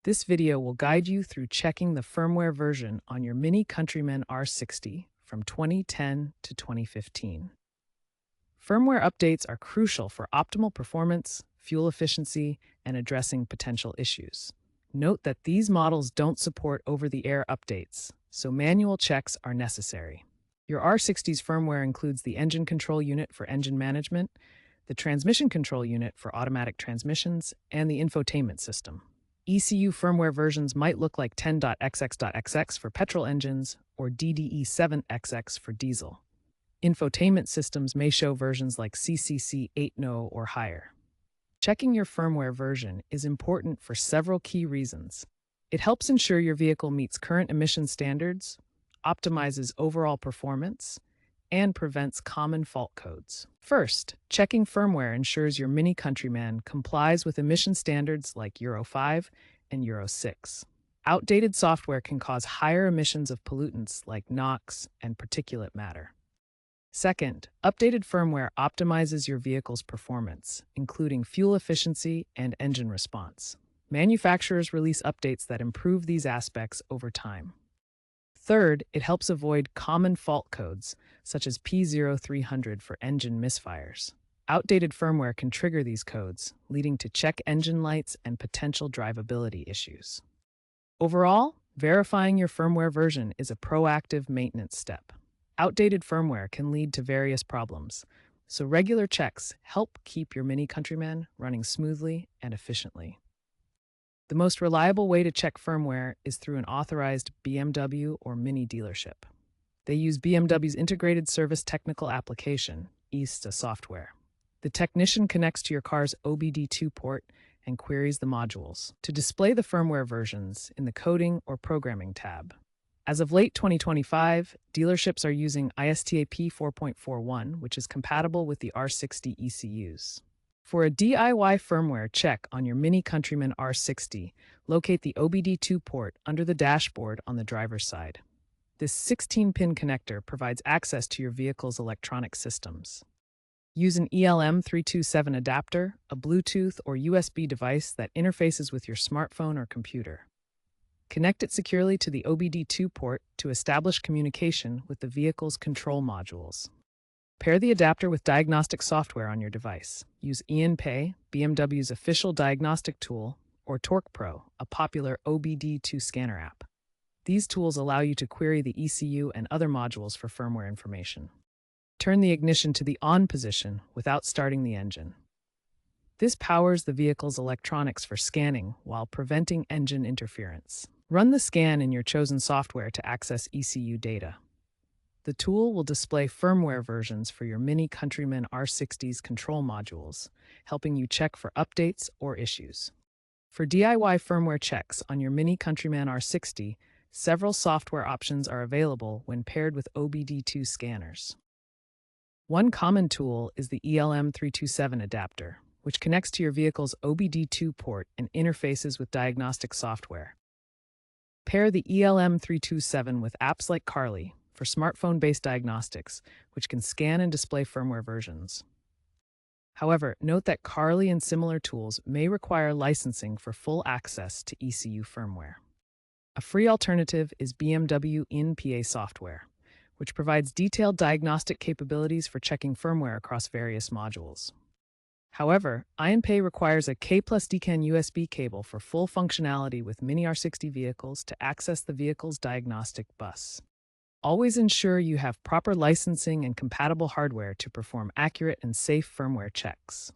This video will guide you through checking the firmware version on your MINI Countryman R60 from 2010 to 2015. Firmware updates are crucial for optimal performance, fuel efficiency, and addressing potential issues. Note that these models don't support over-the-air updates, so manual checks are necessary. Your R60's firmware includes the engine control unit for engine management, the transmission control unit for automatic transmissions, and the infotainment system. ECU firmware versions might look like 10.xx.xx for petrol engines or DDE7XX for diesel. Infotainment systems may show versions like CCC 8.0 or higher. Checking your firmware version is important for several key reasons. It helps ensure your vehicle meets current emission standards, optimizes overall performance, and prevents common fault codes. First, checking firmware ensures your MINI Countryman complies with emission standards like Euro 5 and Euro 6. Outdated software can cause higher emissions of pollutants like NOx and particulate matter. Second, updated firmware optimizes your vehicle's performance, including fuel efficiency and engine response. Manufacturers release updates that improve these aspects over time. Third, it helps avoid common fault codes, such as P0300 for engine misfires. Outdated firmware can trigger these codes, leading to check engine lights and potential drivability issues. Overall, verifying your firmware version is a proactive maintenance step. Outdated firmware can lead to various problems, so regular checks help keep your MINI Countryman running smoothly and efficiently. The most reliable way to check firmware is through an authorized BMW or MINI dealership. They use BMW's Integrated Service Technical Application, ISTA software. The technician connects to your car's OBD2 port and queries the modules to display the firmware versions in the Coding or Programming tab. As of late 2025, dealerships are using ISTAP 4.41, which is compatible with the R60 ECUs. For a DIY firmware check on your MINI Countryman R60, locate the OBD2 port under the dashboard on the driver's side. This 16-pin connector provides access to your vehicle's electronic systems. Use an ELM327 adapter, a Bluetooth or USB device that interfaces with your smartphone or computer. Connect it securely to the OBD2 port to establish communication with the vehicle's control modules. Pair the adapter with diagnostic software on your device. Use ENPay, BMW's official diagnostic tool, or Torque Pro, a popular OBD2 scanner app. These tools allow you to query the ECU and other modules for firmware information. Turn the ignition to the on position without starting the engine. This powers the vehicle's electronics for scanning while preventing engine interference. Run the scan in your chosen software to access ECU data. The tool will display firmware versions for your MINI Countryman R60's control modules, helping you check for updates or issues. For DIY firmware checks on your MINI Countryman R60, several software options are available when paired with OBD2 scanners. One common tool is the ELM327 adapter, which connects to your vehicle's OBD2 port and interfaces with diagnostic software. Pair the ELM327 with apps like Carly for smartphone-based diagnostics, which can scan and display firmware versions. However, note that Carly and similar tools may require licensing for full access to ECU firmware. A free alternative is BMW InPA software, which provides detailed diagnostic capabilities for checking firmware across various modules. However, InPay requires a K+DCAN USB cable for full functionality with MINI R60 vehicles to access the vehicle's diagnostic bus. Always ensure you have proper licensing and compatible hardware to perform accurate and safe firmware checks.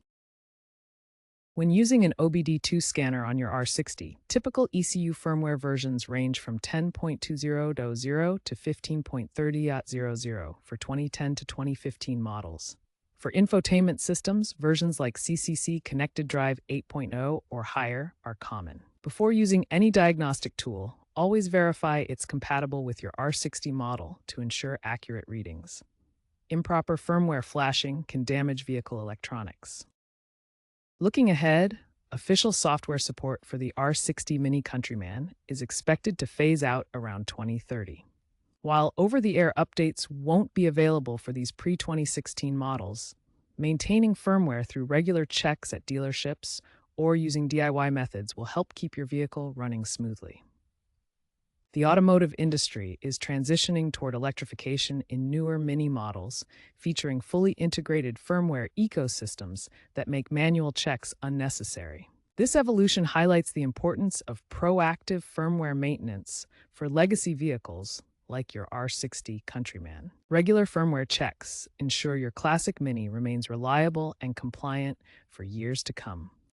When using an OBD2 scanner on your R60, typical ECU firmware versions range from 10.20.0 to 15.30.00 for 2010 to 2015 models. For infotainment systems, versions like CCC Connected Drive 8.0 or higher are common. Before using any diagnostic tool, always verify it's compatible with your R60 model to ensure accurate readings. Improper firmware flashing can damage vehicle electronics. Looking ahead, official software support for the R60 MINI Countryman is expected to phase out around 2030. While over-the-air updates won't be available for these pre-2016 models, maintaining firmware through regular checks at dealerships or using DIY methods will help keep your vehicle running smoothly. The automotive industry is transitioning toward electrification in newer Mini models, featuring fully integrated firmware ecosystems that make manual checks unnecessary. This evolution highlights the importance of proactive firmware maintenance for legacy vehicles like your R60 Countryman. Regular firmware checks ensure your classic Mini remains reliable and compliant for years to come.